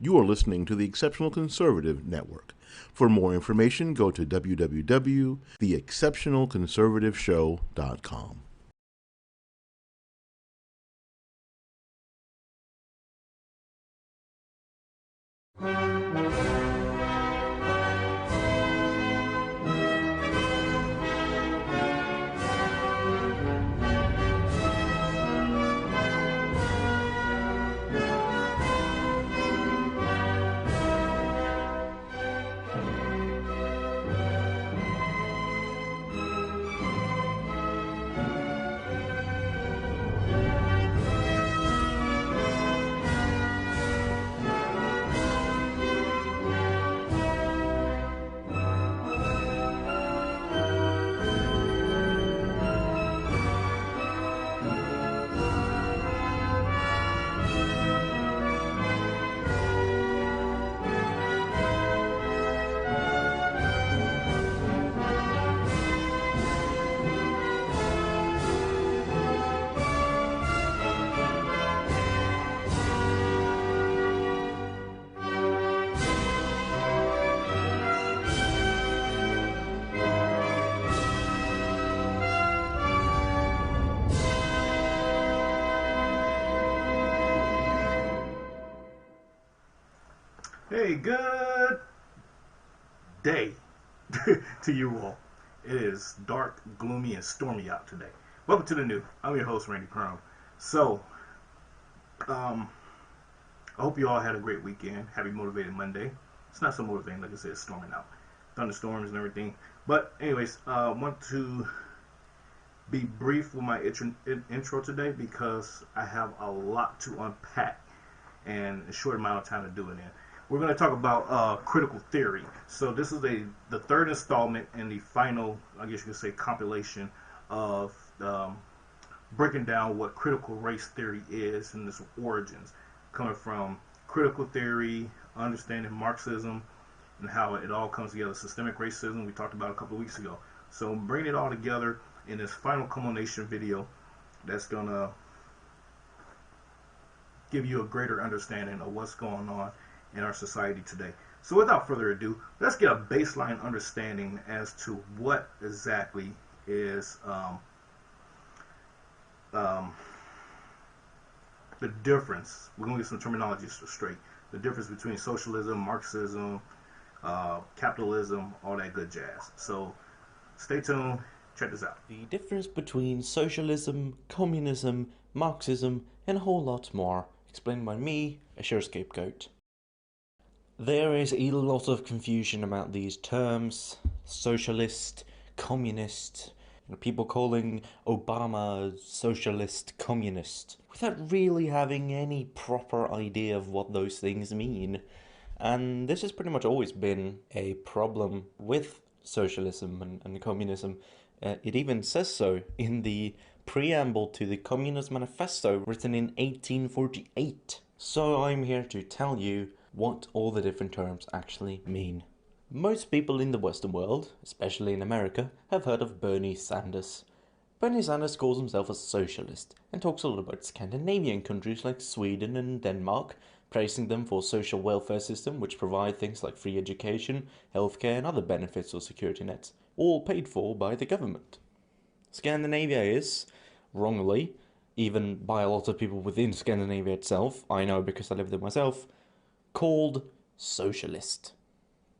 You are listening to the Exceptional Conservative Network. For more information, go to www.theexceptionalconservativeshow.com. Hey, good day to you all. It is dark, gloomy, and stormy out today. Welcome to the new. I'm your host, Randy Crum. So, I hope you all had a great weekend. Happy Motivated Monday. It's not so motivating, like I said, it's storming out. Thunderstorms and everything. But, anyways, I want to be brief with my intro today because I have a lot to unpack and a short amount of time to do it in. We're going to talk about critical theory. So this is the third installment and the final, I guess you could say, compilation of breaking down what critical race theory is and its origins, coming from critical theory, understanding Marxism, and how it all comes together. Systemic racism we talked about a couple of weeks ago. So bring it all together in this final culmination video that's going to give you a greater understanding of what's going on in our society today. So without further ado, let's get a baseline understanding as to what exactly is the difference. We're going to get some terminology straight. The difference between socialism, Marxism, capitalism, all that good jazz. So stay tuned. Check this out. The difference between socialism, communism, Marxism, and a whole lot more, explained by me, a sure scapegoat. There is a lot of confusion about these terms: socialist, communist, and people calling Obama socialist communist, without really having any proper idea of what those things mean. And this has pretty much always been a problem with socialism and communism. It even says so in the preamble to the Communist Manifesto written in 1848. So I'm here to tell you what all the different terms actually mean. Most people in the Western world, especially in America, have heard of Bernie Sanders. Bernie Sanders calls himself a socialist and talks a lot about Scandinavian countries like Sweden and Denmark, praising them for social welfare system which provide things like free education, healthcare and other benefits or security nets, all paid for by the government. Scandinavia is, wrongly, even by a lot of people within Scandinavia itself, I know because I live there myself, called socialist.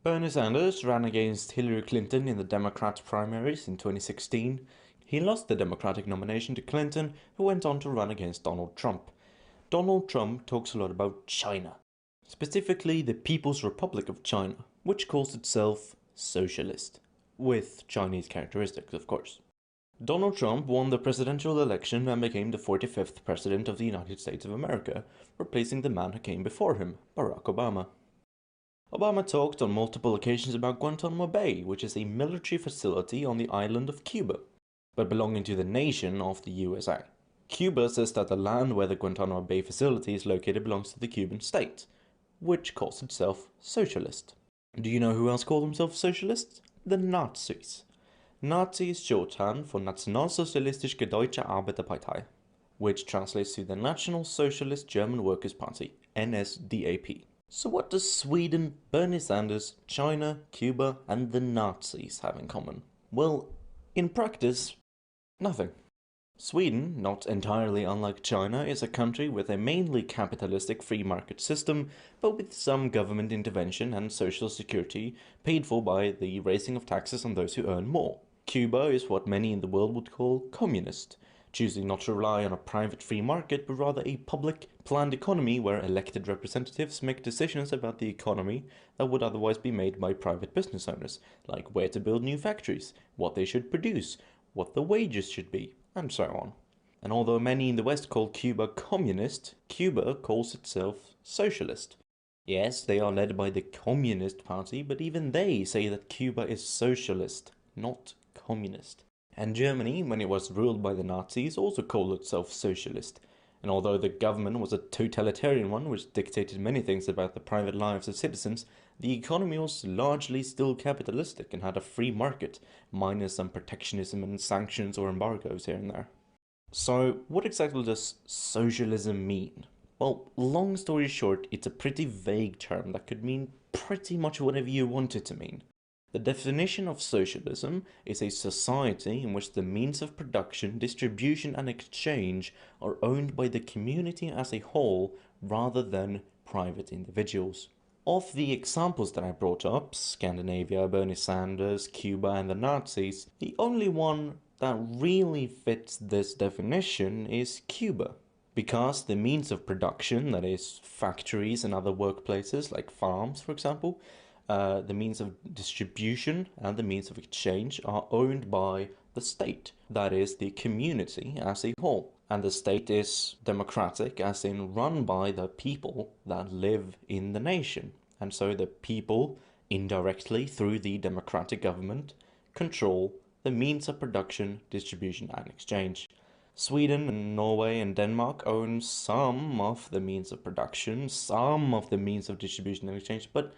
Bernie Sanders ran against Hillary Clinton in the Democrat primaries in 2016. He lost the Democratic nomination to Clinton, who went on to run against Donald Trump. Donald Trump talks a lot about China, specifically the People's Republic of China, which calls itself socialist, with Chinese characteristics, of course. Donald Trump won the presidential election and became the 45th president of the United States of America, replacing the man who came before him, Barack Obama. Obama talked on multiple occasions about Guantanamo Bay, which is a military facility on the island of Cuba, but belonging to the nation of the USA. Cuba says that the land where the Guantanamo Bay facility is located belongs to the Cuban state, which calls itself socialist. Do you know who else called themselves socialists? The Nazis. Nazi is shorthand for Nationalsozialistische Deutsche Arbeiterpartei, which translates to the National Socialist German Workers' Party, NSDAP. So what does Sweden, Bernie Sanders, China, Cuba and the Nazis have in common? Well, in practice, nothing. Sweden, not entirely unlike China, is a country with a mainly capitalistic free market system, but with some government intervention and social security paid for by the raising of taxes on those who earn more. Cuba is what many in the world would call communist, choosing not to rely on a private free market, but rather a public, planned economy where elected representatives make decisions about the economy that would otherwise be made by private business owners, like where to build new factories, what they should produce, what the wages should be, and so on. And although many in the West call Cuba communist, Cuba calls itself socialist. Yes, they are led by the Communist Party, but even they say that Cuba is socialist, not communist. And Germany, when it was ruled by the Nazis, also called itself socialist. And although the government was a totalitarian one, which dictated many things about the private lives of citizens, the economy was largely still capitalistic and had a free market, minus some protectionism and sanctions or embargoes here and there. So, what exactly does socialism mean? Well, long story short, it's a pretty vague term that could mean pretty much whatever you want it to mean. The definition of socialism is a society in which the means of production, distribution and exchange are owned by the community as a whole rather than private individuals. Of the examples that I brought up, Scandinavia, Bernie Sanders, Cuba and the Nazis, the only one that really fits this definition is Cuba. Because the means of production, that is factories and other workplaces like farms for example, the means of distribution and the means of exchange are owned by the state, that is the community as a whole. And the state is democratic, as in run by the people that live in the nation. And so the people, indirectly through the democratic government, control the means of production, distribution and exchange. Sweden and Norway and Denmark own some of the means of production, some of the means of distribution and exchange, but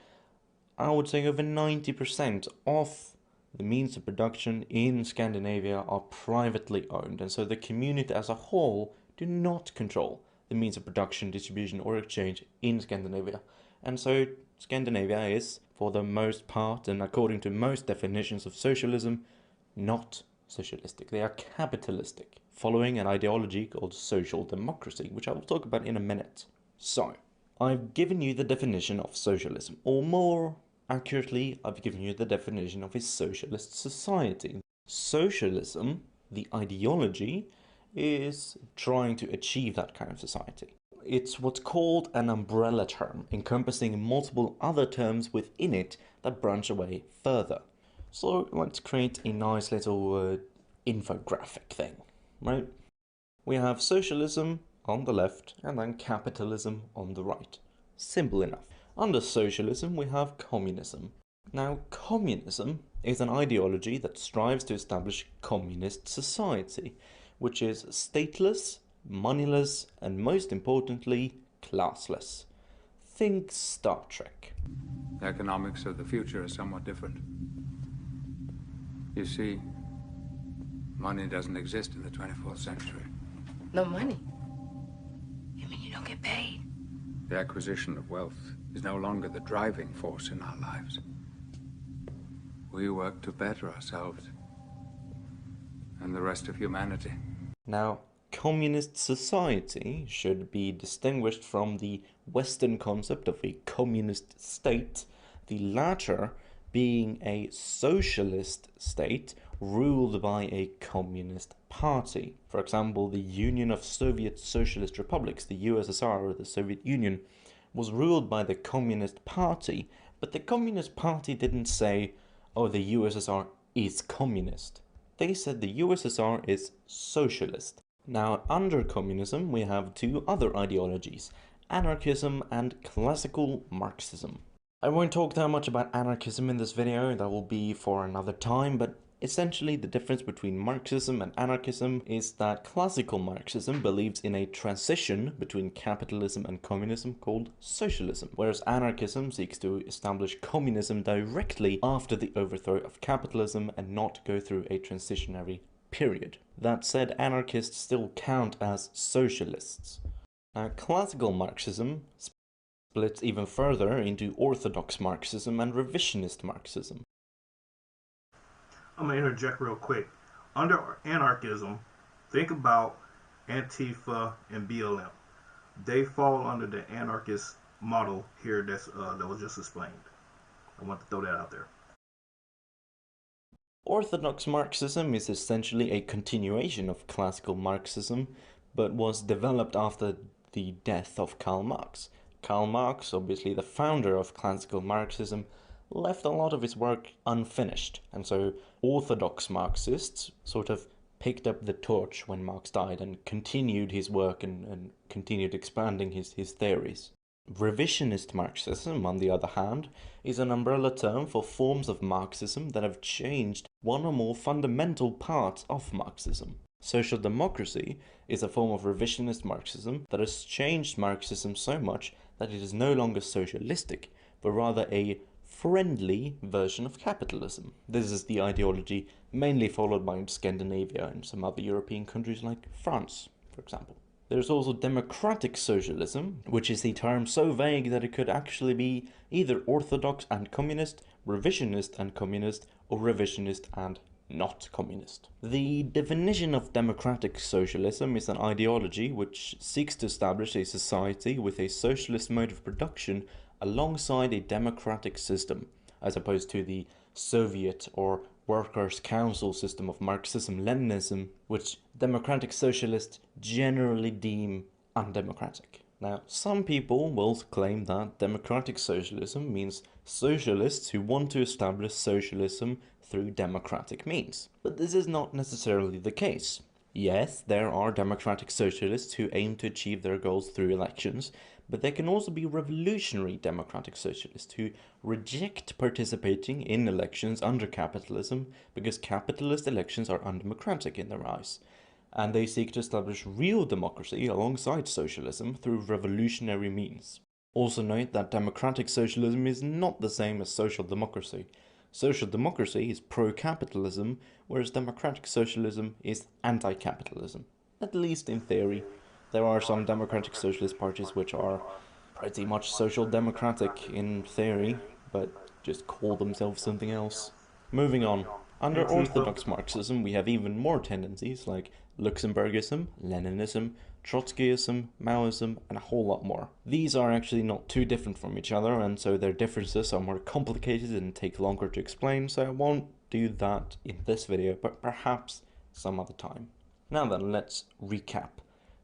I would say over 90% of the means of production in Scandinavia are privately owned, and so the community as a whole do not control the means of production, distribution or exchange in Scandinavia. And so Scandinavia is, for the most part and according to most definitions of socialism, not socialistic. They are capitalistic, following an ideology called social democracy, which I will talk about in a minute. So, I've given you the definition of socialism, or more accurately, I've given you the definition of a socialist society. Socialism, the ideology, is trying to achieve that kind of society. It's what's called an umbrella term, encompassing multiple other terms within it that branch away further. So let's create a nice little infographic thing, right? We have socialism on the left and then capitalism on the right. Simple enough. Under socialism we have communism. Now communism is an ideology that strives to establish communist society, which is stateless, moneyless and most importantly classless. Think Star Trek. The economics of the future is somewhat different. You see, money doesn't exist in the 24th century. No money? You mean you don't get paid? The acquisition of wealth is no longer the driving force in our lives. We work to better ourselves and the rest of humanity. Now, communist society should be distinguished from the Western concept of a communist state, the latter being a socialist state ruled by a communist party. For example, the Union of Soviet Socialist Republics, the USSR or the Soviet Union, was ruled by the Communist Party, but the Communist Party didn't say, oh, the USSR is communist. They said the USSR is socialist. Now, under communism, we have two other ideologies, anarchism and classical Marxism. I won't talk that much about anarchism in this video, that will be for another time, but essentially the difference between Marxism and anarchism is that classical Marxism believes in a transition between capitalism and communism called socialism, whereas anarchism seeks to establish communism directly after the overthrow of capitalism and not go through a transitionary period. That said, anarchists still count as socialists. Now, classical Marxism splits even further into orthodox Marxism and revisionist Marxism. I'm going to interject real quick. Under anarchism, think about Antifa and BLM. They fall under the anarchist model here that was just explained. I want to throw that out there. Orthodox Marxism is essentially a continuation of classical Marxism, but was developed after the death of Karl Marx. Karl Marx, obviously the founder of classical Marxism, left a lot of his work unfinished, and so orthodox Marxists sort of picked up the torch when Marx died and continued his work and continued expanding his theories. Revisionist Marxism, on the other hand, is an umbrella term for forms of Marxism that have changed one or more fundamental parts of Marxism. Social democracy is a form of revisionist Marxism that has changed Marxism so much that it is no longer socialistic, but rather a friendly version of capitalism. This is the ideology mainly followed by Scandinavia and some other European countries like France, for example. There's also democratic socialism, which is the term so vague that it could actually be either orthodox and communist, revisionist and communist, or revisionist and not communist. The definition of democratic socialism is an ideology which seeks to establish a society with a socialist mode of production alongside a democratic system, as opposed to the Soviet or Workers' Council system of Marxism-Leninism, which democratic socialists generally deem undemocratic. Now, some people will claim that democratic socialism means socialists who want to establish socialism through democratic means. But this is not necessarily the case. Yes, there are democratic socialists who aim to achieve their goals through elections, but there can also be revolutionary democratic socialists who reject participating in elections under capitalism because capitalist elections are undemocratic in their eyes, and they seek to establish real democracy alongside socialism through revolutionary means. Also note that democratic socialism is not the same as social democracy. Social democracy is pro-capitalism, whereas democratic socialism is anti-capitalism, at least in theory. There are some democratic socialist parties which are pretty much social democratic in theory, but just call themselves something else. Moving on. Under orthodox Marxism, we have even more tendencies like Luxemburgism, Leninism, Trotskyism, Maoism, and a whole lot more. These are actually not too different from each other, and so their differences are more complicated and take longer to explain, so I won't do that in this video, but perhaps some other time. Now then, let's recap.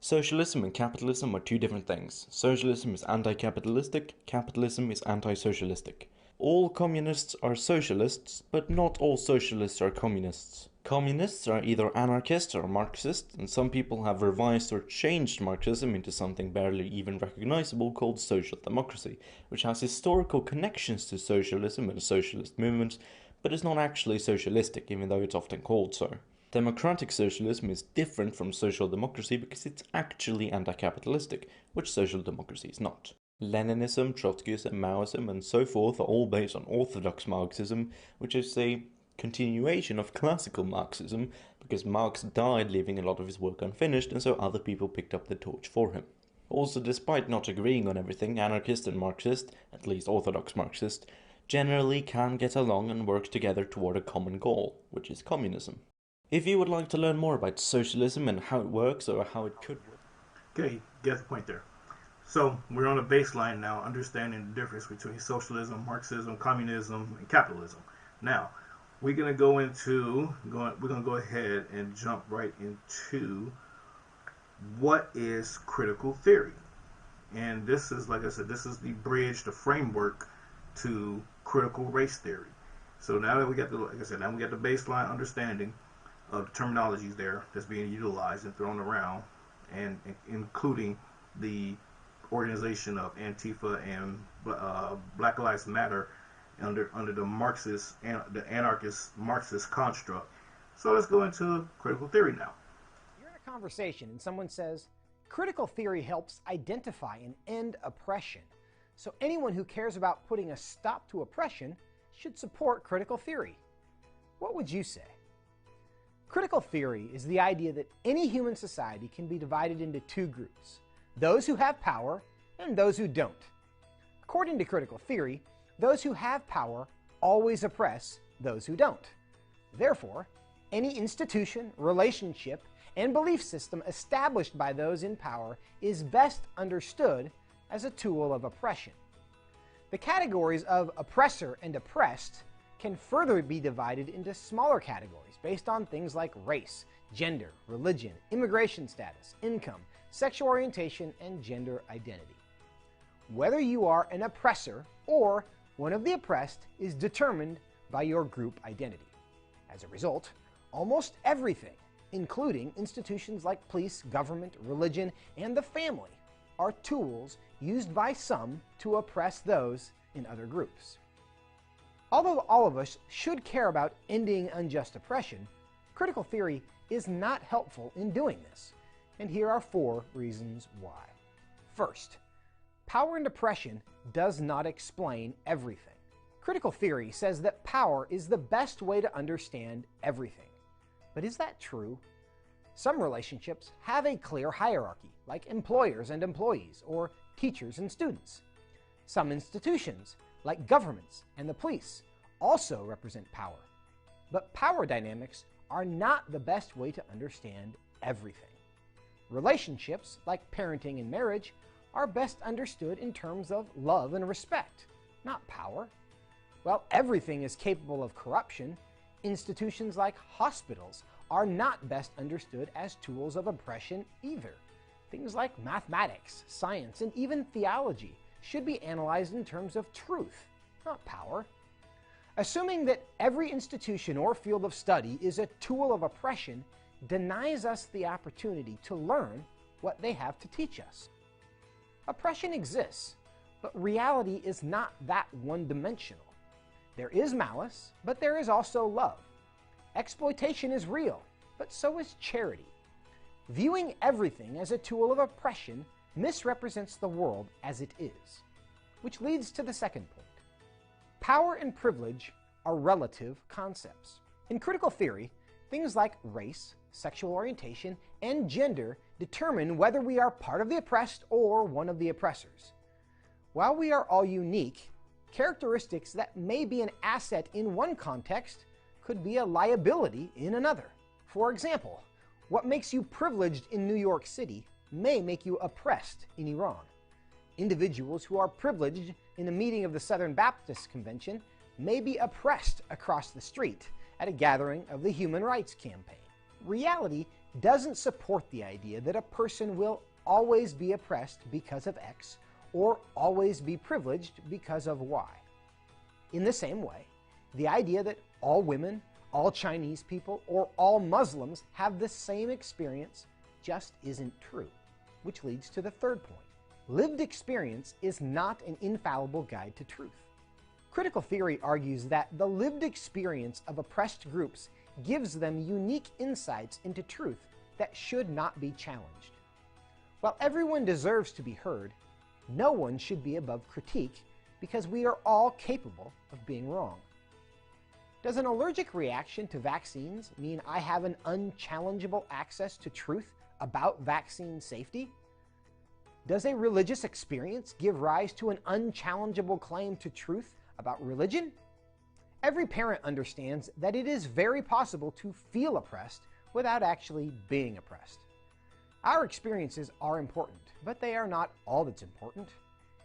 Socialism and capitalism are two different things. Socialism is anti-capitalistic, capitalism is anti-socialistic. All communists are socialists, but not all socialists are communists. Communists are either anarchist or Marxist, and some people have revised or changed Marxism into something barely even recognizable called social democracy, which has historical connections to socialism and socialist movements, but is not actually socialistic, even though it's often called so. Democratic socialism is different from social democracy because it's actually anti-capitalistic, which social democracy is not. Leninism, Trotskyism, Maoism, and so forth are all based on orthodox Marxism, which is a continuation of classical Marxism, because Marx died leaving a lot of his work unfinished, and so other people picked up the torch for him. Also, despite not agreeing on everything, anarchist and Marxist, at least orthodox Marxist, generally can get along and work together toward a common goal, which is communism. If you would like to learn more about socialism and how it works or how it could work. Okay, get the point there. So we're on a baseline now, understanding the difference between socialism, Marxism, communism, and capitalism. Now, we're gonna go ahead and jump right into what is critical theory. And this is, like I said, this is the bridge, the framework to critical race theory. So now that we got now we got the baseline understanding of the terminologies there that's being utilized and thrown around, and including the organization of Antifa and Black Lives Matter under the Marxist and the anarchist Marxist construct. So let's go into critical theory now. You're in a conversation and someone says, critical theory helps identify and end oppression. So anyone who cares about putting a stop to oppression should support critical theory. What would you say? Critical theory is the idea that any human society can be divided into two groups: those who have power and those who don't. According to critical theory, those who have power always oppress those who don't. Therefore, any institution, relationship, and belief system established by those in power is best understood as a tool of oppression. The categories of oppressor and oppressed can further be divided into smaller categories based on things like race, gender, religion, immigration status, income, sexual orientation, and gender identity. Whether you are an oppressor or one of the oppressed is determined by your group identity. As a result, almost everything, including institutions like police, government, religion, and the family, are tools used by some to oppress those in other groups. Although all of us should care about ending unjust oppression, critical theory is not helpful in doing this, and here are 4 reasons why. First, power and oppression does not explain everything. Critical theory says that power is the best way to understand everything. But is that true? Some relationships have a clear hierarchy, like employers and employees, or teachers and students. Some institutions, like governments and the police, also represent power. But power dynamics are not the best way to understand everything. Relationships, like parenting and marriage, are best understood in terms of love and respect, not power. While everything is capable of corruption, institutions like hospitals are not best understood as tools of oppression either. Things like mathematics, science, and even theology should be analyzed in terms of truth, not power. Assuming that every institution or field of study is a tool of oppression denies us the opportunity to learn what they have to teach us. Oppression exists, but reality is not that one-dimensional. There is malice, but there is also love. Exploitation is real, but so is charity. Viewing everything as a tool of oppression misrepresents the world as it is. Which leads to the second point. Power and privilege are relative concepts. In critical theory, things like race, sexual orientation, and gender determine whether we are part of the oppressed or one of the oppressors. While we are all unique, characteristics that may be an asset in one context could be a liability in another. For example, what makes you privileged in New York City may make you oppressed in Iran. Individuals who are privileged in a meeting of the Southern Baptist Convention may be oppressed across the street at a gathering of the Human Rights Campaign. Reality doesn't support the idea that a person will always be oppressed because of X or always be privileged because of Y. In the same way, the idea that all women, all Chinese people, or all Muslims have the same experience just isn't true, which leads to the third point. Lived experience is not an infallible guide to truth. Critical theory argues that the lived experience of oppressed groups gives them unique insights into truth that should not be challenged. While everyone deserves to be heard, no one should be above critique because we are all capable of being wrong. Does an allergic reaction to vaccines mean I have an unchallengeable access to truth about vaccine safety? Does a religious experience give rise to an unchallengeable claim to truth about religion? Every parent understands that it is very possible to feel oppressed without actually being oppressed. Our experiences are important, but they are not all that's important.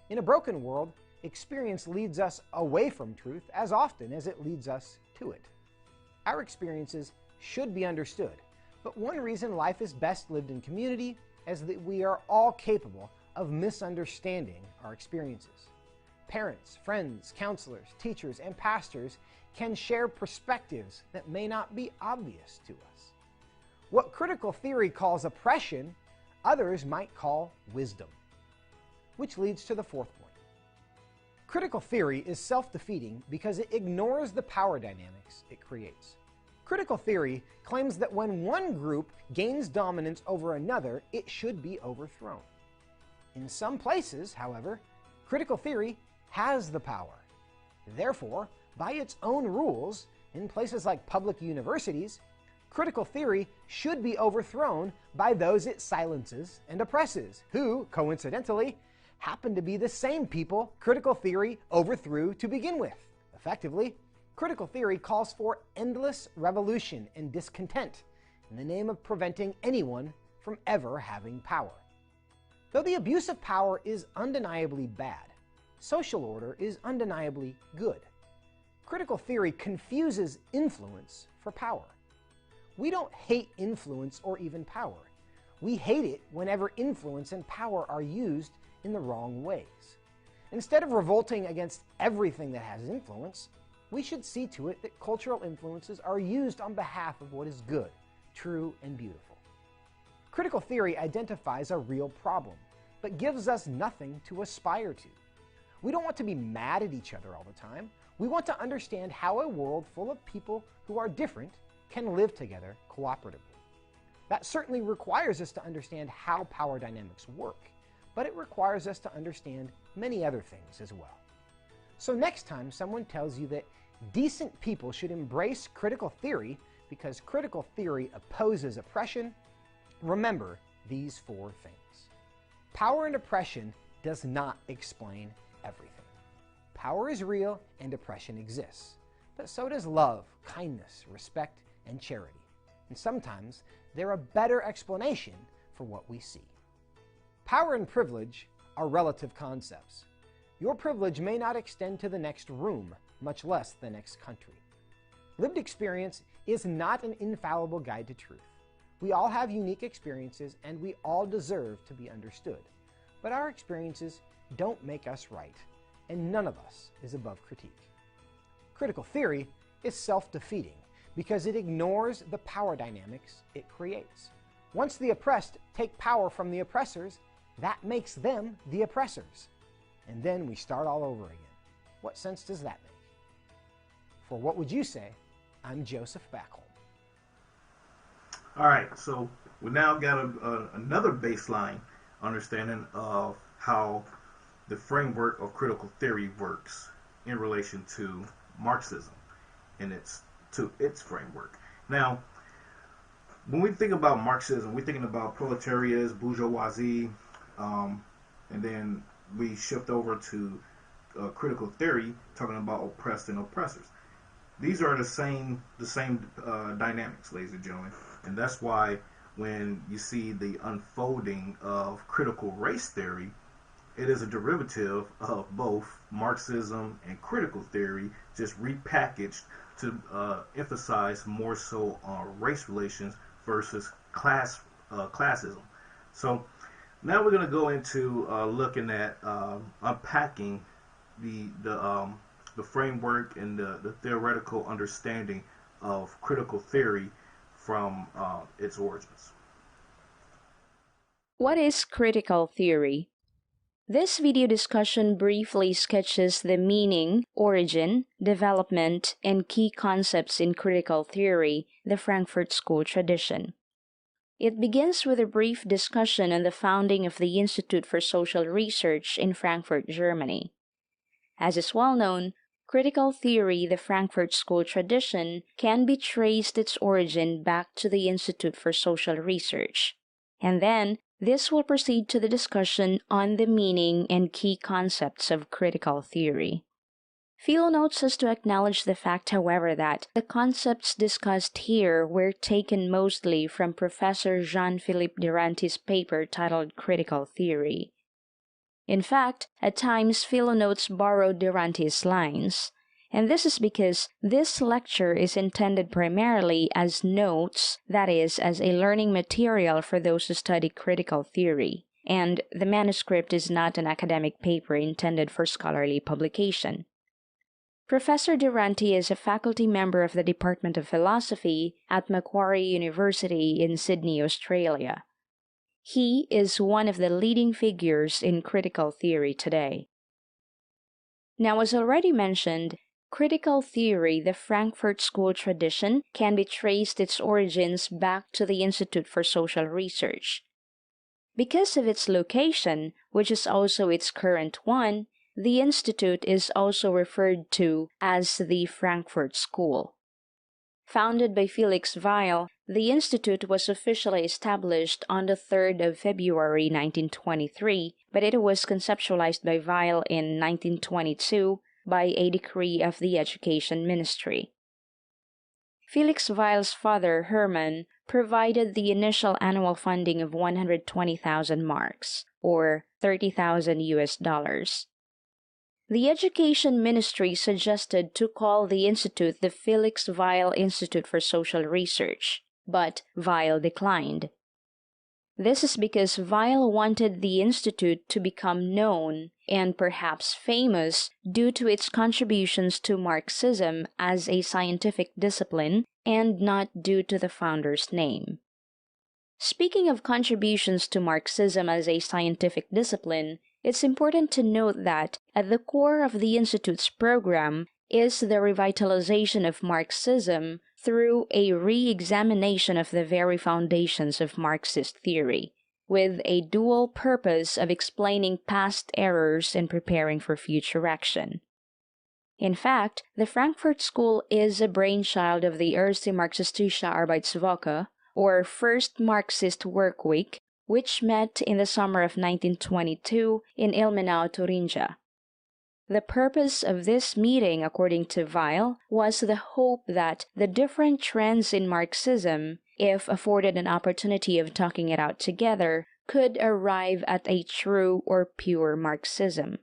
In a broken world, experience leads us away from truth as often as it leads us to it. Our experiences should be understood, but one reason life is best lived in community is that we are all capable of misunderstanding our experiences. Parents, friends, counselors, teachers, and pastors can share perspectives that may not be obvious to us. What critical theory calls oppression, others might call wisdom. Which leads to the fourth point. Critical theory is self-defeating because it ignores the power dynamics it creates. Critical theory claims that when one group gains dominance over another, it should be overthrown. In some places, however, critical theory has the power. Therefore, by its own rules, in places like public universities, critical theory should be overthrown by those it silences and oppresses, who, coincidentally, happen to be the same people critical theory overthrew to begin with. Effectively, critical theory calls for endless revolution and discontent in the name of preventing anyone from ever having power. Though the abuse of power is undeniably bad, social order is undeniably good. Critical theory confuses influence for power. We don't hate influence or even power. We hate it whenever influence and power are used in the wrong ways. Instead of revolting against everything that has influence, we should see to it that cultural influences are used on behalf of what is good, true, and beautiful. Critical theory identifies a real problem, but gives us nothing to aspire to. We don't want to be mad at each other all the time. We want to understand how a world full of people who are different can live together cooperatively. That certainly requires us to understand how power dynamics work, but it requires us to understand many other things as well. So next time someone tells you that decent people should embrace critical theory because critical theory opposes oppression, remember these 4 things. Power and oppression does not explain everything. Power is real and oppression exists, but so does love, kindness, respect, and charity. And sometimes they're a better explanation for what we see. Power and privilege are relative concepts. Your privilege may not extend to the next room, much less the next country. Lived experience is not an infallible guide to truth. We all have unique experiences and we all deserve to be understood. But our experiences don't make us right, and none of us is above critique. Critical theory is self-defeating because it ignores the power dynamics it creates. Once the oppressed take power from the oppressors, that makes them the oppressors. And then we start all over again. What sense does that make? For What Would You Say? I'm Joseph Backholm. All right, so we now got another baseline understanding of how the framework of critical theory works in relation to Marxism and its framework. Now, when we think about Marxism, we're thinking about proletariat, bourgeoisie, and then we shift over to critical theory, talking about oppressed and oppressors. These are the same dynamics, ladies and gentlemen, and that's why when you see the unfolding of critical race theory, it is a derivative of both Marxism and critical theory, just repackaged to emphasize more so on race relations versus classism. So now we're going to go into looking at unpacking the framework and the theoretical understanding of critical theory from its origins. What is critical theory? This video discussion briefly sketches the meaning, origin, development, and key concepts in critical theory, the Frankfurt School tradition. It begins with a brief discussion on the founding of the Institute for Social Research in Frankfurt, Germany. As is well known, critical theory, the Frankfurt School tradition, can be traced its origin back to the Institute for Social Research. And then, this will proceed to the discussion on the meaning and key concepts of critical theory. Philo notes us to acknowledge the fact, however, that the concepts discussed here were taken mostly from Professor Jean-Philippe Duranty's paper titled Critical Theory. In fact, at times Philo notes borrowed Duranty's lines, and this is because this lecture is intended primarily as notes, that is, as a learning material for those who study critical theory, and the manuscript is not an academic paper intended for scholarly publication. Professor Duranty is a faculty member of the Department of Philosophy at Macquarie University in Sydney, Australia. He is one of the leading figures in critical theory today. Now, as already mentioned, critical theory, the Frankfurt School tradition, can be traced its origins back to the Institute for Social Research. Because of its location, which is also its current one, the institute is also referred to as the Frankfurt School. Founded by Felix Weil, the institute was officially established on the 3rd of February 1923, but it was conceptualized by Weil in 1922 by a decree of the Education Ministry. Felix Weil's father, Hermann, provided the initial annual funding of 120,000 marks, or 30,000 US dollars. The Education Ministry suggested to call the institute the Felix Weil Institute for Social Research, but Weil declined. This is because Weil wanted the institute to become known and perhaps famous due to its contributions to Marxism as a scientific discipline and not due to the founder's name. Speaking of contributions to Marxism as a scientific discipline, it's important to note that at the core of the Institute's program is the revitalization of Marxism through a re-examination of the very foundations of Marxist theory, with a dual purpose of explaining past errors and preparing for future action. In fact, the Frankfurt School is a brainchild of the Erste Marxistische Arbeitswoche, or First Marxist Work Week, which met in the summer of 1922 in Ilmenau, Thuringia. The purpose of this meeting, according to Weil, was the hope that the different trends in Marxism, if afforded an opportunity of talking it out together, could arrive at a true or pure Marxism.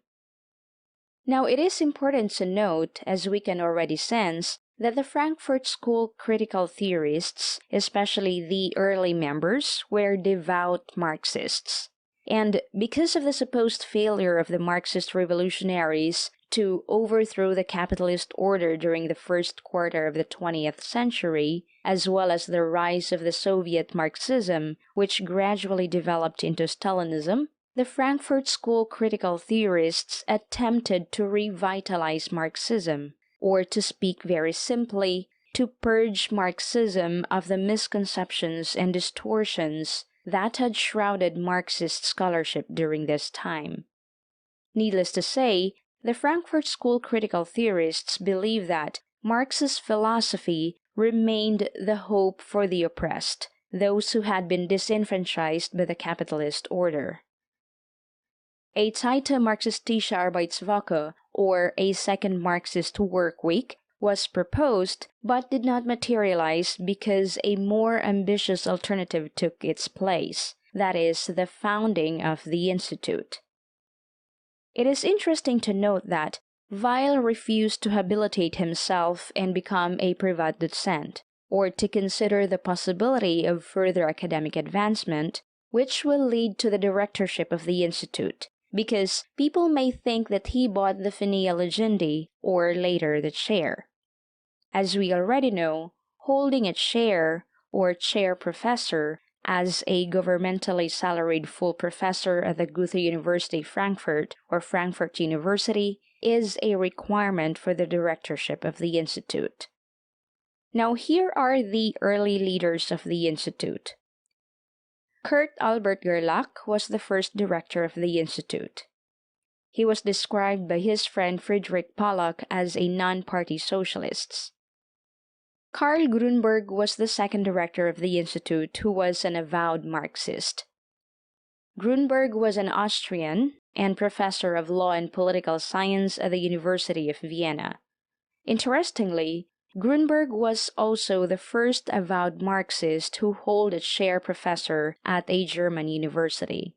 Now, it is important to note, as we can already sense, that the Frankfurt School critical theorists, especially the early members, were devout Marxists. And because of the supposed failure of the Marxist revolutionaries to overthrow the capitalist order during the first quarter of the 20th century, as well as the rise of the Soviet Marxism, which gradually developed into Stalinism, the Frankfurt School critical theorists attempted to revitalize Marxism, or to speak very simply, to purge Marxism of the misconceptions and distortions that had shrouded Marxist scholarship during this time. Needless to say, the Frankfurt School critical theorists believe that Marx's philosophy remained the hope for the oppressed, those who had been disenfranchised by the capitalist order. A Zweite Marxistische Arbeitswoche, or a second Marxist work week, was proposed but did not materialize because a more ambitious alternative took its place, that is, the founding of the Institute. It is interesting to note that Weil refused to habilitate himself and become a privat docent, or to consider the possibility of further academic advancement, which will lead to the directorship of the Institute, because people may think that he bought the Finia Legendi, or later the chair. As we already know, holding a chair, or chair professor, as a governmentally salaried full professor at the Goethe University Frankfurt, or Frankfurt University, is a requirement for the directorship of the Institute. Now here are the early leaders of the Institute. Kurt Albert Gerlach was the first director of the Institute. He was described by his friend Friedrich Pollack as a non-party socialist. Karl Grunberg was the second director of the Institute, who was an avowed Marxist. Grunberg was an Austrian and professor of law and political science at the University of Vienna. Interestingly, Grunberg was also the first avowed Marxist who held a chair professor at a German university.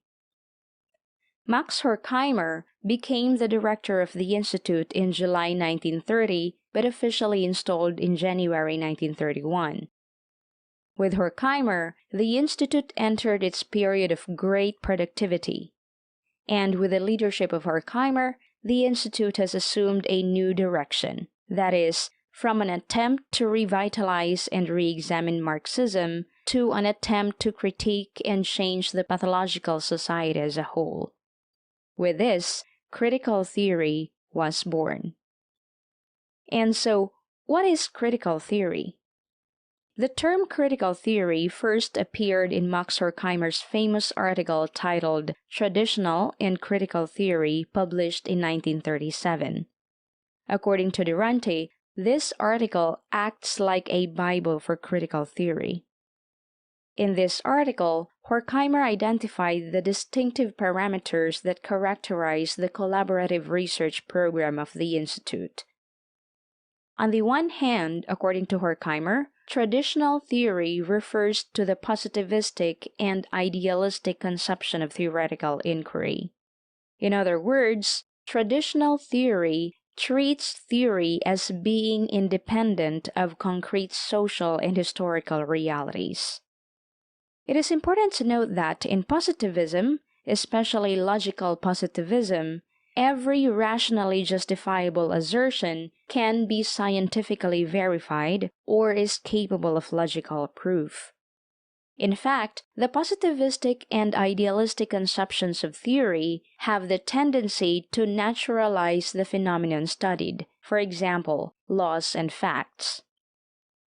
Max Horkheimer became the director of the Institute in July 1930, but officially installed in January 1931. With Horkheimer, the Institute entered its period of great productivity. And with the leadership of Horkheimer, the Institute has assumed a new direction, that is, from an attempt to revitalize and re-examine Marxism to an attempt to critique and change the pathological society as a whole. With this, critical theory was born. And so, what is critical theory? The term critical theory first appeared in Max Horkheimer's famous article titled Traditional and Critical Theory, published in 1937. According to Durante, this article acts like a Bible for critical theory. In this article, Horkheimer identified the distinctive parameters that characterize the collaborative research program of the Institute. On the one hand, according to Horkheimer, traditional theory refers to the positivistic and idealistic conception of theoretical inquiry. In other words, traditional theory treats theory as being independent of concrete social and historical realities. It is important to note that in positivism, especially logical positivism, every rationally justifiable assertion can be scientifically verified or is capable of logical proof. In fact, the positivistic and idealistic conceptions of theory have the tendency to naturalize the phenomenon studied, for example, laws and facts.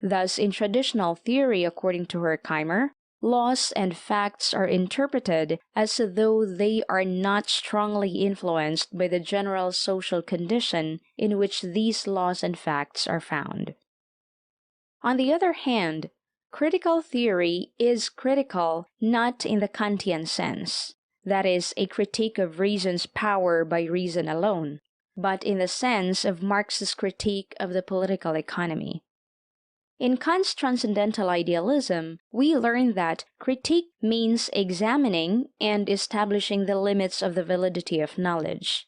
Thus, in traditional theory, according to Horkheimer, laws and facts are interpreted as though they are not strongly influenced by the general social condition in which these laws and facts are found. On the other hand, critical theory is critical not in the Kantian sense, that is, a critique of reason's power by reason alone, but in the sense of Marx's critique of the political economy. In Kant's transcendental idealism, we learn that critique means examining and establishing the limits of the validity of knowledge.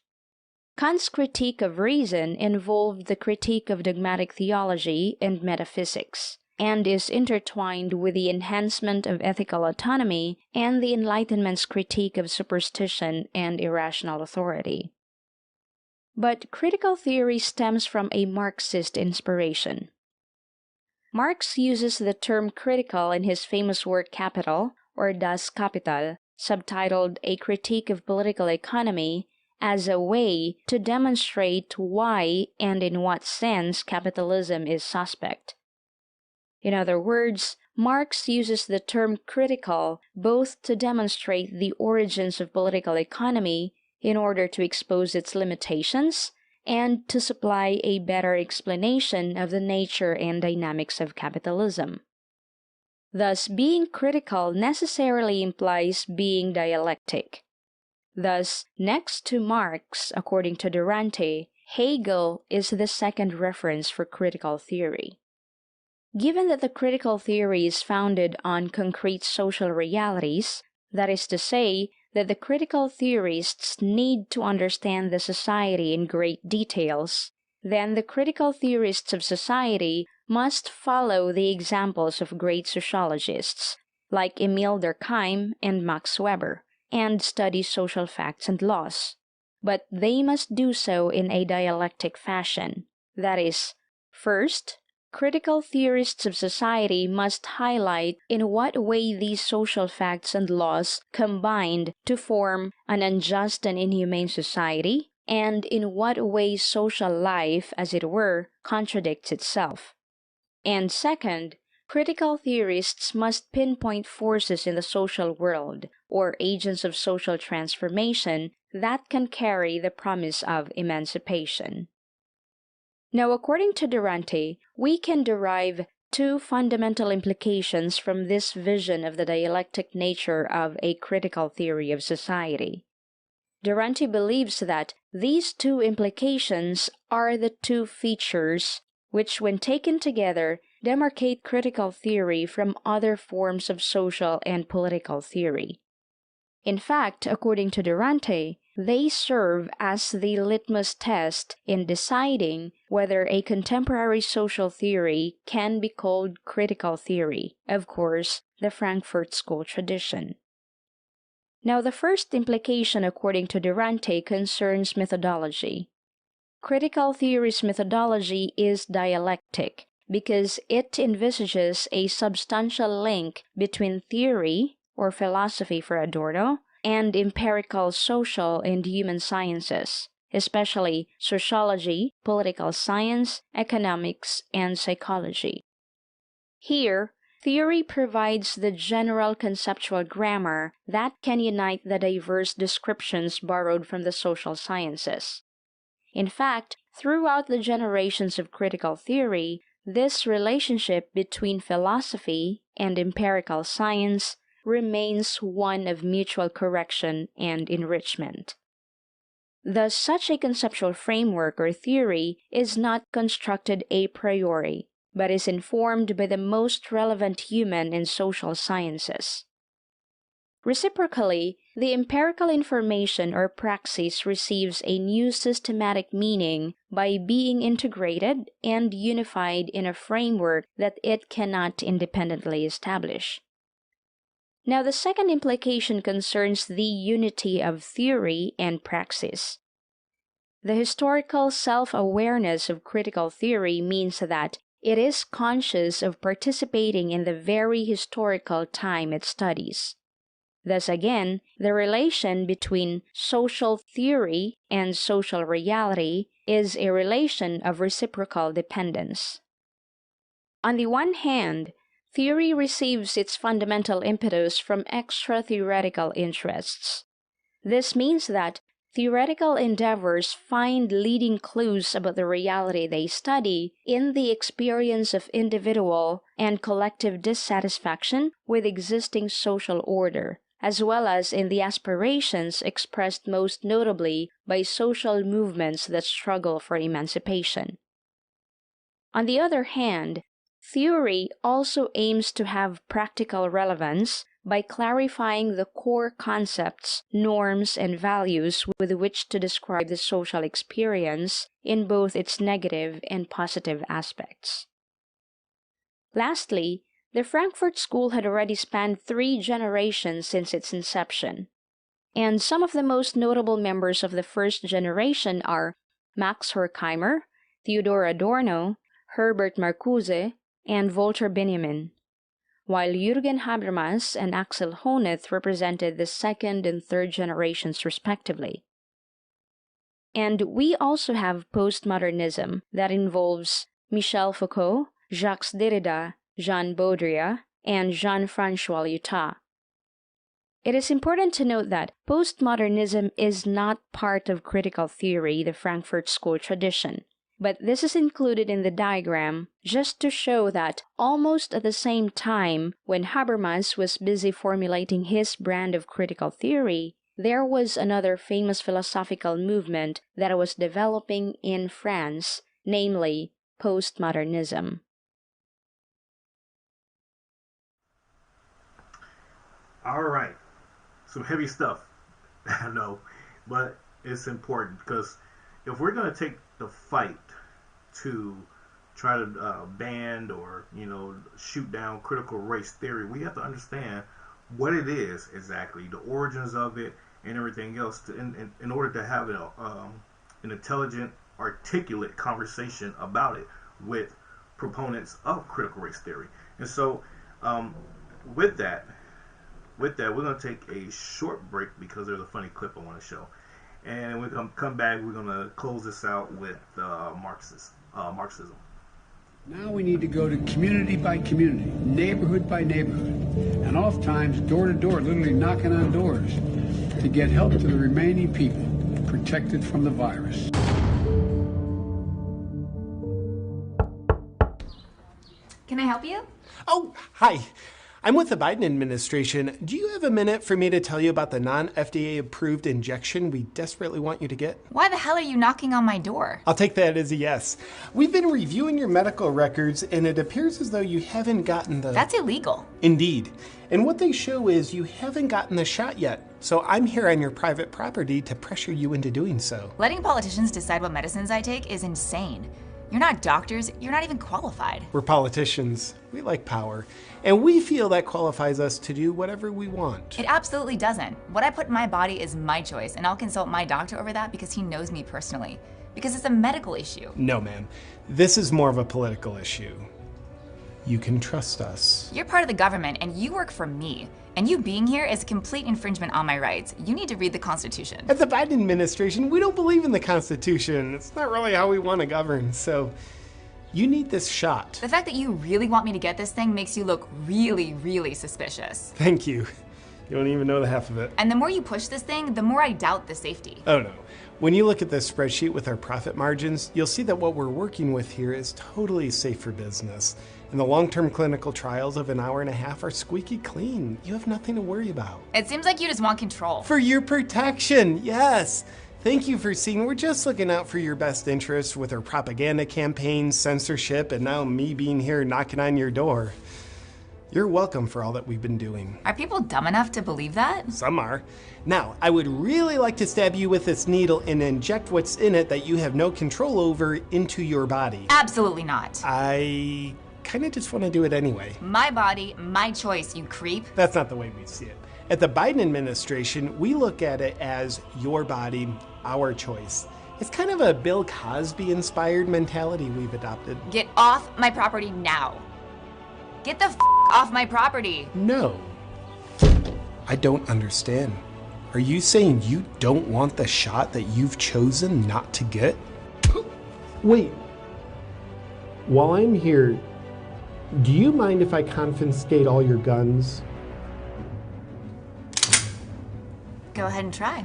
Kant's critique of reason involved the critique of dogmatic theology and metaphysics, and is intertwined with the enhancement of ethical autonomy and the Enlightenment's critique of superstition and irrational authority. But critical theory stems from a Marxist inspiration. Marx uses the term critical in his famous work Capital, or Das Kapital, subtitled A Critique of Political Economy, as a way to demonstrate why and in what sense capitalism is suspect. In other words, Marx uses the term critical both to demonstrate the origins of political economy in order to expose its limitations, and to supply a better explanation of the nature and dynamics of capitalism. Thus, being critical necessarily implies being dialectic. Thus, next to Marx, according to Durante, Hegel is the second reference for critical theory. Given that the critical theory is founded on concrete social realities, that is to say, that the critical theorists need to understand the society in great details, then the critical theorists of society must follow the examples of great sociologists, like Emil Durkheim and Max Weber, and study social facts and laws. But they must do so in a dialectic fashion. That is, first, critical theorists of society must highlight in what way these social facts and laws combined to form an unjust and inhumane society, and in what way social life, as it were, contradicts itself. And second, critical theorists must pinpoint forces in the social world, or agents of social transformation, that can carry the promise of emancipation. Now, according to Durante, we can derive two fundamental implications from this vision of the dialectic nature of a critical theory of society. Durante believes that these two implications are the two features which, when taken together, demarcate critical theory from other forms of social and political theory. In fact, according to Durante, they serve as the litmus test in deciding whether a contemporary social theory can be called critical theory, of course, the Frankfurt School tradition. Now, the first implication, according to Durante, concerns methodology. Critical theory's methodology is dialectic because it envisages a substantial link between theory, or philosophy for Adorno, and empirical social and human sciences, especially sociology, political science, economics, and psychology. Here, theory provides the general conceptual grammar that can unite the diverse descriptions borrowed from the social sciences. In fact, throughout the generations of critical theory, this relationship between philosophy and empirical science remains one of mutual correction and enrichment. Thus, such a conceptual framework or theory is not constructed a priori, but is informed by the most relevant human and social sciences. Reciprocally, the empirical information or praxis receives a new systematic meaning by being integrated and unified in a framework that it cannot independently establish. Now, the second implication concerns the unity of theory and praxis. The historical self-awareness of critical theory means that it is conscious of participating in the very historical time it studies. Thus again, the relation between social theory and social reality is a relation of reciprocal dependence. On the one hand, theory receives its fundamental impetus from extra-theoretical interests. This means that theoretical endeavors find leading clues about the reality they study in the experience of individual and collective dissatisfaction with existing social order, as well as in the aspirations expressed most notably by social movements that struggle for emancipation. On the other hand, theory also aims to have practical relevance by clarifying the core concepts, norms, and values with which to describe the social experience in both its negative and positive aspects. Lastly, the Frankfurt School had already spanned 3 generations since its inception, and some of the most notable members of the first generation are Max Horkheimer, Theodor Adorno, Herbert Marcuse, and Walter Benjamin, while Jürgen Habermas and Axel Honneth represented the second and third generations respectively. And we also have postmodernism that involves Michel Foucault, Jacques Derrida, Jean Baudrillard, and Jean-François Lyotard. It is important to note that postmodernism is not part of critical theory, the Frankfurt School tradition, but this is included in the diagram just to show that almost at the same time when Habermas was busy formulating his brand of critical theory, there was another famous philosophical movement that was developing in France, namely postmodernism. All right, some heavy stuff, I know, but it's important because if we're going to take the fight to try to ban or shoot down critical race theory, we have to understand what it is exactly, the origins of it, and everything else, in order to have an intelligent, articulate conversation about it with proponents of critical race theory. And so, with that, we're going to take a short break because there's a funny clip I want to show. And when we come back, we're going to close this out with Marxism. Now we need to go to community by community, neighborhood by neighborhood, and oftentimes door to door, literally knocking on doors, to get help to the remaining people protected from the virus. Can I help you? Oh, hi. I'm with the Biden administration. Do you have a minute for me to tell you about the non-FDA approved injection we desperately want you to get? Why the hell are you knocking on my door? I'll take that as a yes. We've been reviewing your medical records and it appears as though you haven't gotten the... That's illegal. Indeed. And what they show is you haven't gotten the shot yet. So I'm here on your private property to pressure you into doing so. Letting politicians decide what medicines I take is insane. You're not doctors, you're not even qualified. We're politicians. We like power. And we feel that qualifies us to do whatever we want. It absolutely doesn't. What I put in my body is my choice, and I'll consult my doctor over that because he knows me personally. Because it's a medical issue. No, ma'am. This is more of a political issue. You can trust us. You're part of the government, and you work for me. And you being here is a complete infringement on my rights. You need to read the Constitution. At the Biden administration, we don't believe in the Constitution. It's not really how we want to govern, so you need this shot. The fact that you really want me to get this thing makes you look really, really suspicious. Thank you. You don't even know the half of it. And the more you push this thing, the more I doubt the safety. Oh no. When you look at this spreadsheet with our profit margins, you'll see that what we're working with here is totally safe for business. And the long-term clinical trials of an hour and a half are squeaky clean. You have nothing to worry about. It seems like you just want control. For your protection, yes. Thank you for seeing. We're just looking out for your best interests with our propaganda campaigns, censorship, and now me being here knocking on your door. You're welcome for all that we've been doing. Are people dumb enough to believe that? Some are. Now, I would really like to stab you with this needle and inject what's in it that you have no control over into your body. Absolutely not. I kind of just want to do it anyway. My body, my choice, you creep. That's not the way we see it. At the Biden administration, we look at it as your body, our choice. It's kind of a Bill Cosby-inspired mentality we've adopted. Get off my property now. Get the off my property. No. I don't understand. Are you saying you don't want the shot that you've chosen not to get? Wait. While I'm here, do you mind if I confiscate all your guns? Go ahead and try.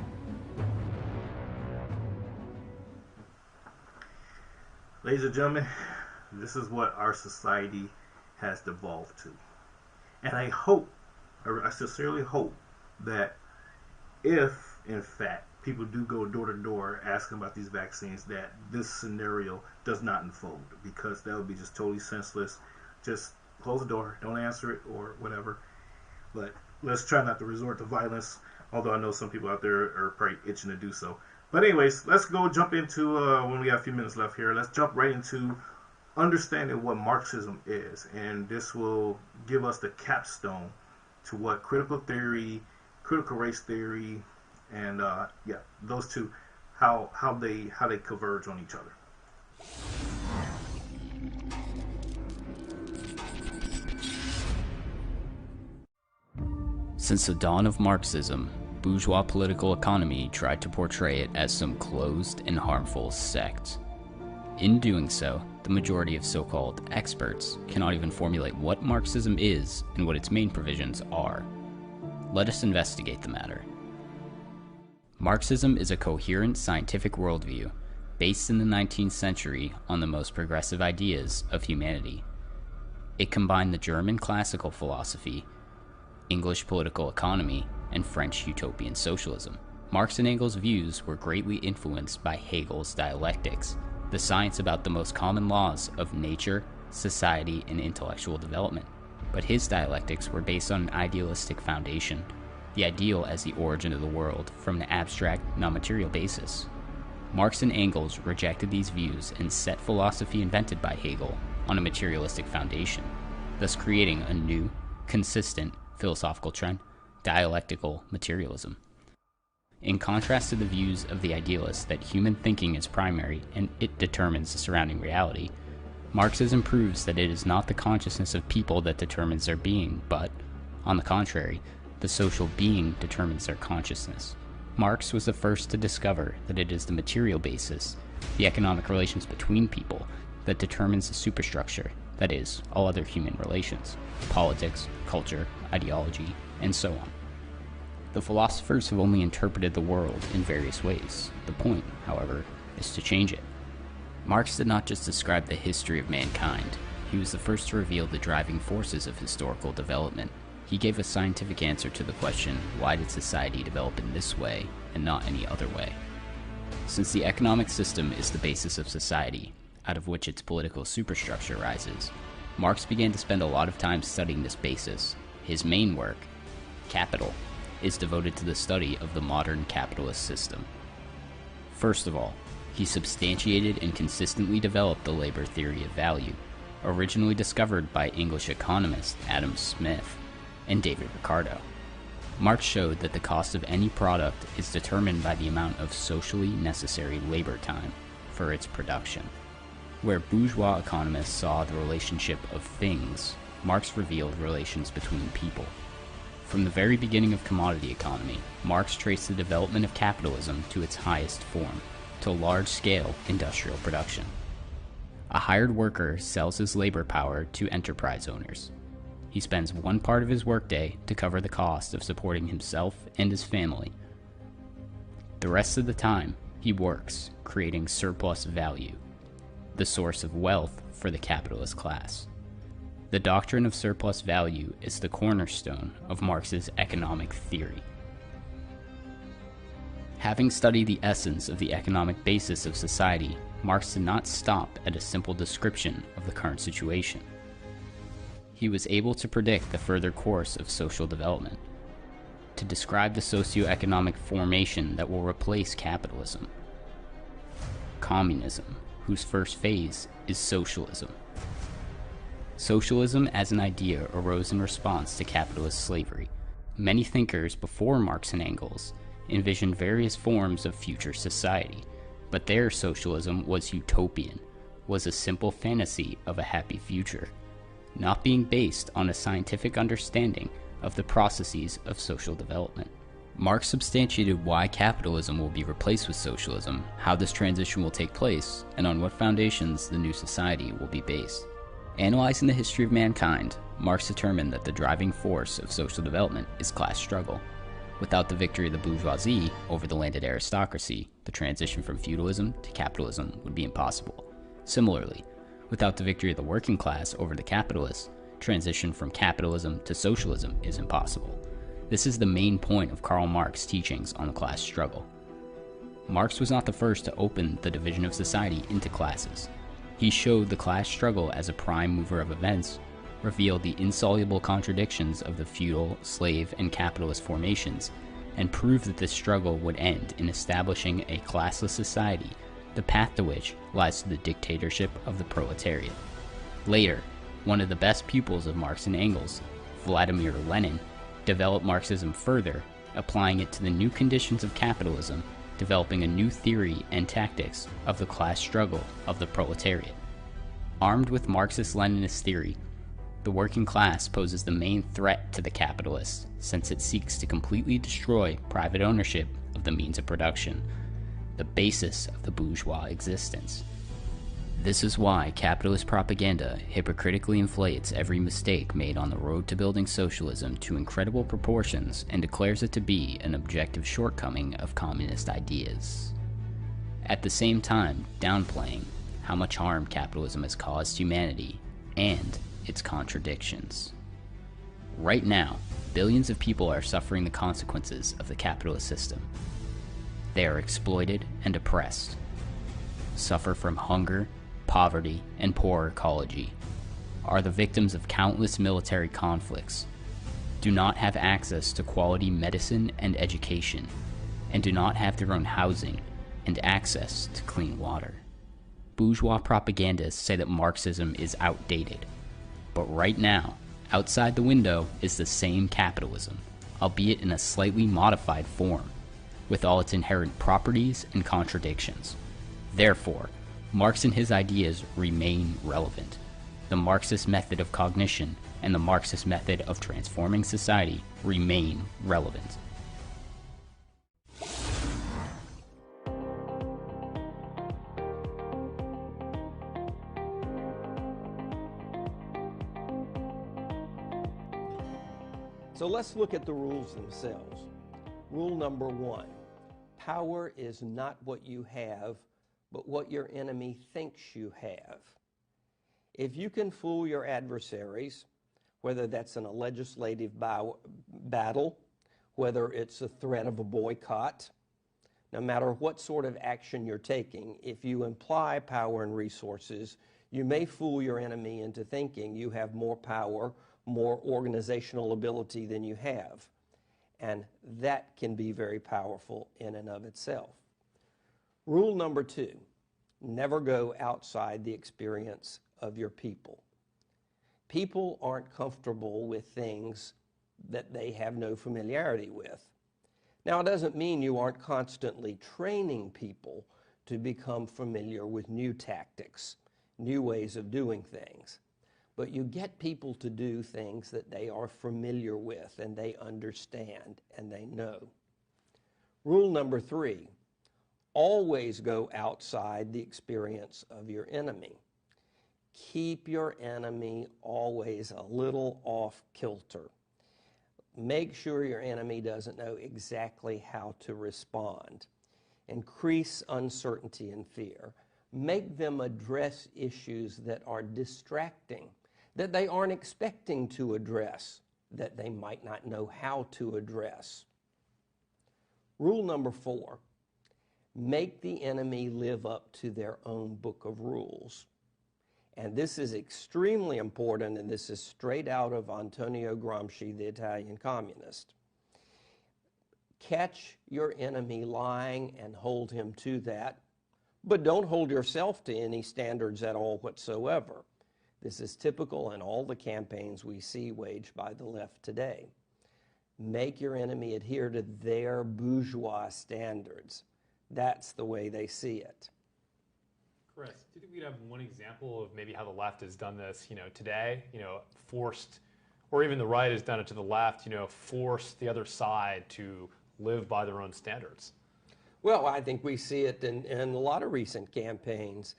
Ladies and gentlemen, this is what our society has devolved to. And I hope, I sincerely hope that if, in fact, people do go door to door asking about these vaccines, that this scenario does not unfold, because that would be just totally senseless. Just close the door, don't answer it or whatever. But let's try not to resort to violence, although I know some people out there are probably itching to do so. But anyways, let's go jump into, when we have a few minutes left here, let's jump right into understanding what Marxism is. And this will give us the capstone to what critical theory, critical race theory, and yeah, those two, how they converge on each other. Since the dawn of Marxism, bourgeois political economy tried to portray it as some closed and harmful sect. In doing so, the majority of so-called experts cannot even formulate what Marxism is and what its main provisions are. Let us investigate the matter. Marxism is a coherent scientific worldview based in the 19th century on the most progressive ideas of humanity. It combined the German classical philosophy, English political economy, and French utopian socialism. Marx and Engels' views were greatly influenced by Hegel's dialectics, the science about the most common laws of nature, society, and intellectual development. But his dialectics were based on an idealistic foundation, the ideal as the origin of the world from an abstract, non-material basis. Marx and Engels rejected these views and set philosophy invented by Hegel on a materialistic foundation, thus creating a new, consistent philosophical trend, dialectical materialism. In contrast to the views of the idealists that human thinking is primary and it determines the surrounding reality, Marxism proves that it is not the consciousness of people that determines their being, but, on the contrary, the social being determines their consciousness. Marx was the first to discover that it is the material basis, the economic relations between people, that determines the superstructure, that is, all other human relations, politics, culture, ideology, and so on. The philosophers have only interpreted the world in various ways. The point, however, is to change it. Marx did not just describe the history of mankind. He was the first to reveal the driving forces of historical development. He gave a scientific answer to the question, why did society develop in this way and not any other way? Since the economic system is the basis of society, out of which its political superstructure rises, Marx began to spend a lot of time studying this basis. His main work, Capital, is devoted to the study of the modern capitalist system. First of all, he substantiated and consistently developed the labor theory of value, originally discovered by English economists Adam Smith and David Ricardo. Marx showed that the cost of any product is determined by the amount of socially necessary labor time for its production. Where bourgeois economists saw the relationship of things, Marx revealed relations between people. From the very beginning of commodity economy, Marx traced the development of capitalism to its highest form, to large-scale industrial production. A hired worker sells his labor power to enterprise owners. He spends one part of his workday to cover the cost of supporting himself and his family. The rest of the time, he He works, creating surplus value, the source of wealth for the capitalist class. The doctrine of surplus value is the cornerstone of Marx's economic theory. Having studied the essence of the economic basis of society, Marx did not stop at a simple description of the current situation. He was able to predict the further course of social development, to describe the socio-economic formation that will replace capitalism. Communism, whose first phase is socialism. Socialism as an idea arose in response to capitalist slavery. Many thinkers before Marx and Engels envisioned various forms of future society, but their socialism was utopian, was a simple fantasy of a happy future, not being based on a scientific understanding of the processes of social development. Marx substantiated why capitalism will be replaced with socialism, how this transition will take place, and on what foundations the new society will be based. Analyzing the history of mankind, Marx determined that the driving force of social development is class struggle. Without the victory of the bourgeoisie over the landed aristocracy, the transition from feudalism to capitalism would be impossible. Similarly, without the victory of the working class over the capitalists, transition from capitalism to socialism is impossible. This is the main point of Karl Marx's teachings on the class struggle. Marx was not the first to open the division of society into classes. He showed the class struggle as a prime mover of events, revealed the insoluble contradictions of the feudal, slave, and capitalist formations, and proved that this struggle would end in establishing a classless society, the path to which lies to the dictatorship of the proletariat. Later, one of the best pupils of Marx and Engels, Vladimir Lenin, developed Marxism further, applying it to the new conditions of capitalism, developing a new theory and tactics of the class struggle of the proletariat. Armed with Marxist-Leninist theory, the working class poses the main threat to the capitalists, since it seeks to completely destroy private ownership of the means of production, the basis of the bourgeois existence. This is why capitalist propaganda hypocritically inflates every mistake made on the road to building socialism to incredible proportions and declares it to be an objective shortcoming of communist ideas, at the same time downplaying how much harm capitalism has caused humanity and its contradictions. Right now, billions of people are suffering the consequences of the capitalist system. They are exploited and oppressed, suffer from hunger, poverty, and poor ecology, are the victims of countless military conflicts, do not have access to quality medicine and education, and do not have their own housing and access to clean water. Bourgeois propagandists say that Marxism is outdated, but right now, outside the window is the same capitalism, albeit in a slightly modified form, with all its inherent properties and contradictions. Therefore, Marx and his ideas remain relevant. The Marxist method of cognition and the Marxist method of transforming society remain relevant. So let's look at the rules themselves. Rule number 1, power is not what you have, but what your enemy thinks you have. If you can fool your adversaries, whether that's in a legislative battle, whether it's a threat of a boycott, no matter what sort of action you're taking, if you imply power and resources, you may fool your enemy into thinking you have more power, more organizational ability than you have. And that can be very powerful in and of itself. Rule number 2, never go outside the experience of your people. People aren't comfortable with things that they have no familiarity with. Now, it doesn't mean you aren't constantly training people to become familiar with new tactics, new ways of doing things. But you get people to do things that they are familiar with and they understand and they know. Rule number 3, always go outside the experience of your enemy. Keep your enemy always a little off kilter. Make sure your enemy doesn't know exactly how to respond. increase uncertainty and fear, make them address issues that are distracting, that they aren't expecting to address, that they might not know how to address. Rule number 4, make the enemy live up to their own book of rules. And this is extremely important, and this is straight out of Antonio Gramsci, the Italian communist. Catch your enemy lying and hold him to that, but don't hold yourself to any standards at all whatsoever. This is typical in all the campaigns we see waged by the left today. Make your enemy adhere to their bourgeois standards. That's the way they see it. Chris, do you think we'd have one example of maybe how the left has done this, today, forced, or even the right has done it to the left, force the other side to live by their own standards? Well, I think we see it in a lot of recent campaigns.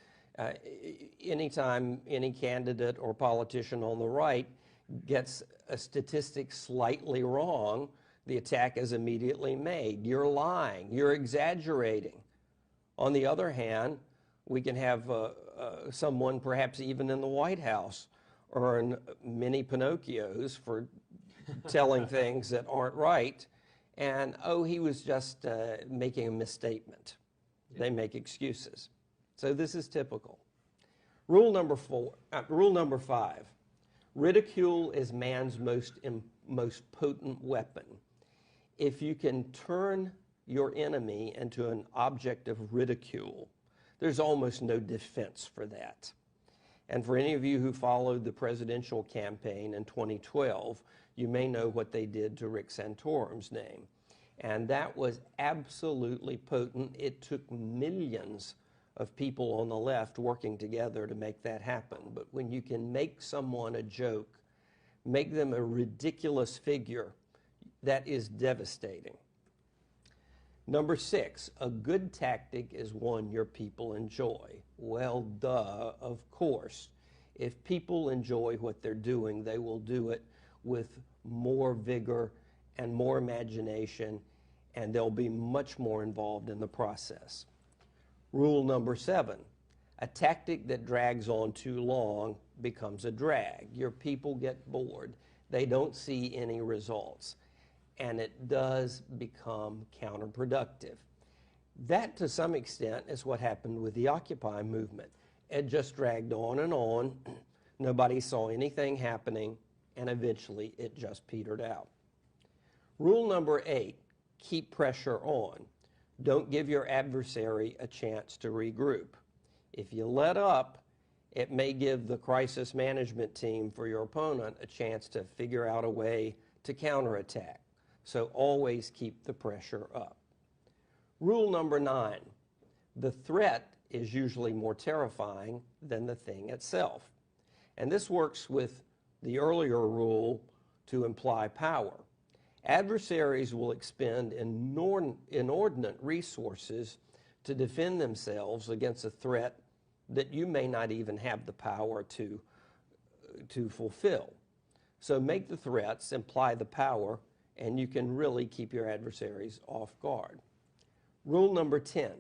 Anytime any candidate or politician on the right gets a statistic slightly wrong, the attack is immediately made. You're lying. You're exaggerating. On the other hand, we can have someone perhaps even in the White House earn many Pinocchios for telling things that aren't right. And, oh, he was just making a misstatement. Yeah. They make excuses. So this is typical. Rule number 5, ridicule is man's most potent weapon. If you can turn your enemy into an object of ridicule, there's almost no defense for that. And for any of you who followed the presidential campaign in 2012, you may know what they did to Rick Santorum's name. And that was absolutely potent. It took millions of people on the left working together to make that happen. But when you can make someone a joke, make them a ridiculous figure, that is devastating. Number 6, a good tactic is one your people enjoy. Well, duh, of course. If people enjoy what they're doing, they will do it with more vigor and more imagination, and they'll be much more involved in the process. Rule number 7, a tactic that drags on too long becomes a drag. Your people get bored. They don't see any results, and it does become counterproductive. That, to some extent, is what happened with the Occupy movement. It just dragged on and on. Nobody saw anything happening, and eventually it just petered out. Rule number 8, keep pressure on. Don't give your adversary a chance to regroup. If you let up, it may give the crisis management team for your opponent a chance to figure out a way to counterattack. So always keep the pressure up. Rule number 9, the threat is usually more terrifying than the thing itself. And this works with the earlier rule to imply power. Adversaries will expend inordinate resources to defend themselves against a threat that you may not even have the power to fulfill. So make the threats, imply the power, and you can really keep your adversaries off guard. Rule number 10,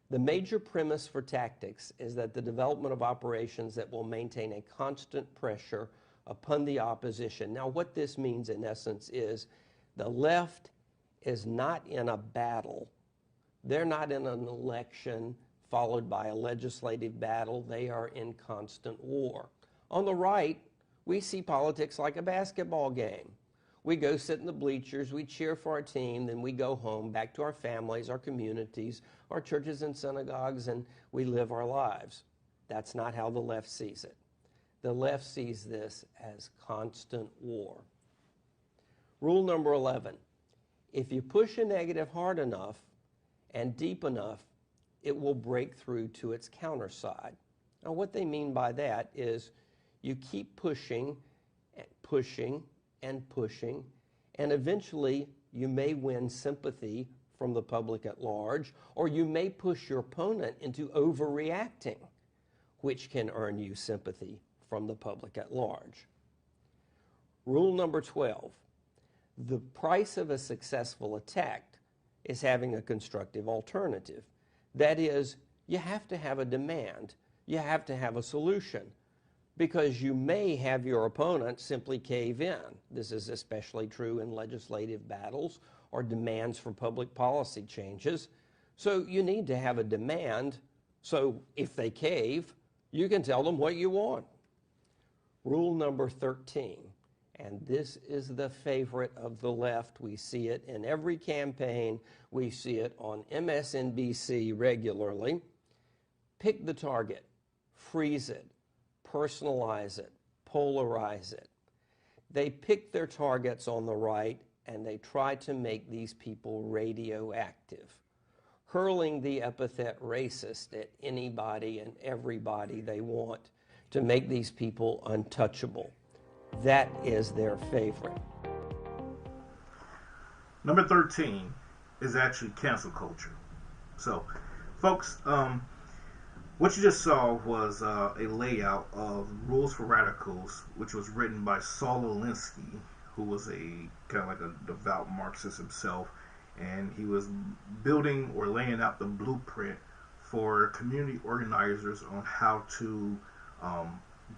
the major premise for tactics is that the development of operations that will maintain a constant pressure upon the opposition. Now, what this means in essence is the left is not in a battle. They're not in an election followed by a legislative battle. They are in constant war. On the right, we see politics like a basketball game. We go sit in the bleachers, we cheer for our team, then we go home, back to our families, our communities, our churches and synagogues, and we live our lives. That's not how the left sees it. The left sees this as constant war. Rule number 11, if you push a negative hard enough and deep enough, it will break through to its counter side. Now, what they mean by that is you keep pushing and pushing and pushing, and eventually you may win sympathy from the public at large, or you may push your opponent into overreacting, which can earn you sympathy from the public at large. Rule number 12, the price of a successful attack is having a constructive alternative. That is, you have to have a demand. You have to have a solution, because you may have your opponent simply cave in. This is especially true in legislative battles or demands for public policy changes. So you need to have a demand, so if they cave, you can tell them what you want. Rule number 13, and this is the favorite of the left. We see it in every campaign. We see it on MSNBC regularly. Pick the target, freeze it, personalize it, polarize it. They pick their targets on the right, and they try to make these people radioactive, hurling the epithet racist at anybody and everybody they want to make these people untouchable. That is their favorite. Number 13 is actually cancel culture. So, folks, what you just saw was a layout of Rules for Radicals, which was written by Saul Alinsky, who was a kind of like a devout Marxist himself, and he was building or laying out the blueprint for community organizers on how to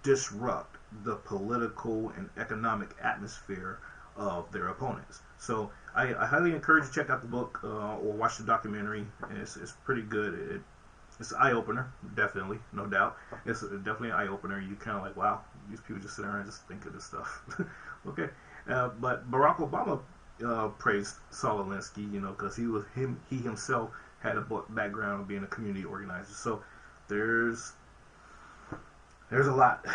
disrupt the political and economic atmosphere of their opponents. So I highly encourage you to check out the book or watch the documentary. It's pretty good. It's an eye-opener, definitely, no doubt. It's definitely an eye-opener. You kind of like, wow, these people just sit around and just think of this stuff. Okay, but Barack Obama praised Saul Alinsky, because he himself had a background of being a community organizer. So there's a lot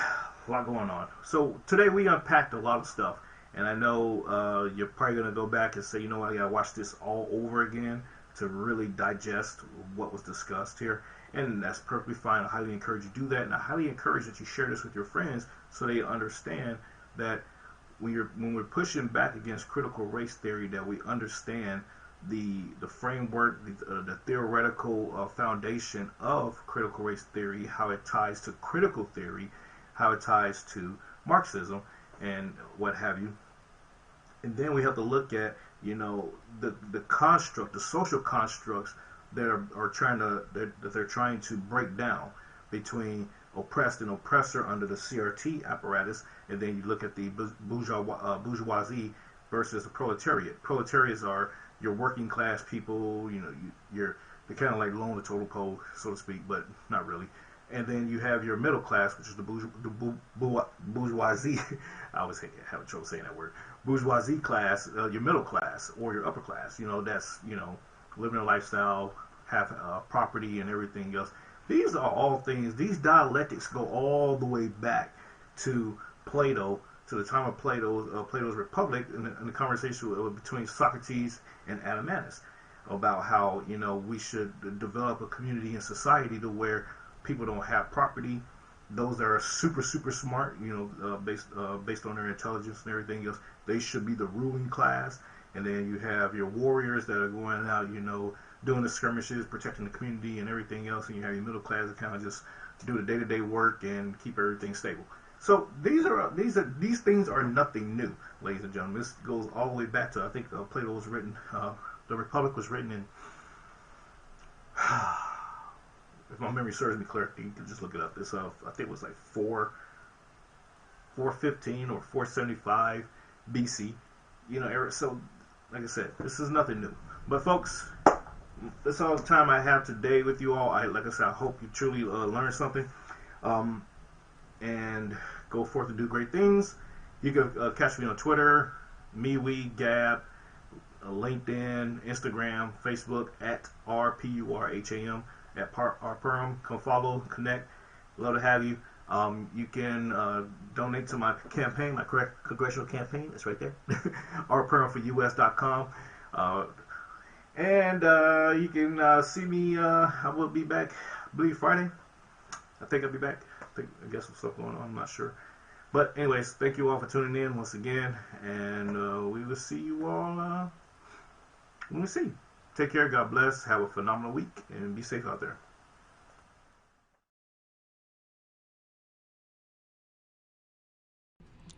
going on. So today we unpacked a lot of stuff, and I know you're probably gonna go back and say, you know what, I gotta watch this all over again to really digest what was discussed here, and that's perfectly fine. I highly encourage you to do that, and I highly encourage that you share this with your friends so they understand that when we're pushing back against critical race theory, that we understand the framework, the theoretical foundation of critical race theory, how it ties to critical theory, how it ties to Marxism, and what have you. And then we have to look at, the construct, the social constructs that they're trying to break down between oppressed and oppressor under the CRT apparatus, and then you look at the bourgeoisie versus the proletariat. Proletariats are your working class people, they're kind of like low the total pole, so to speak, but not really. And then you have your middle class, which is the bourgeoisie. I always have trouble saying that word. Bourgeoisie class, your middle class or your upper class. That's living a lifestyle, have property and everything else. These are all things. These dialectics go all the way back to Plato, to the time of Plato's Republic, and the conversation between Socrates and Adamantus about how we should develop a community and society to where people don't have property. Those that are super smart, based on their intelligence and everything else, they should be the ruling class. And then you have your warriors that are going out, doing the skirmishes, protecting the community and everything else. And you have your middle class that kind of just do the day-to-day work and keep everything stable. So these things are nothing new, ladies and gentlemen. This goes all the way back to, I think Plato was written, the Republic was written in, if my memory serves me correctly, you can just look it up. This I think it was like 415 or 475 BC. So like I said, this is nothing new. But folks, that's all the time I have today with you all. Like I said, I hope you truly learned something, and go forth and do great things. You can catch me on Twitter, MeWe, Gab, LinkedIn, Instagram, Facebook at RPURHAM, at RPURHAM. Come follow, connect. Love to have you. You can donate to my campaign, my congressional campaign. It's right there. RPURHAMforUS.com. And you can see me. I will be back, I believe, Friday. I think I'll be back. I guess there's stuff going on. I'm not sure. But anyways, thank you all for tuning in once again. And we will see you all when we see you. Take care. God bless. Have a phenomenal week. And be safe out there.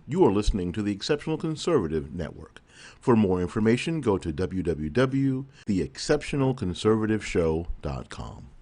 You are listening to the Exceptional Conservative Network. For more information, go to www.theexceptionalconservativeshow.com.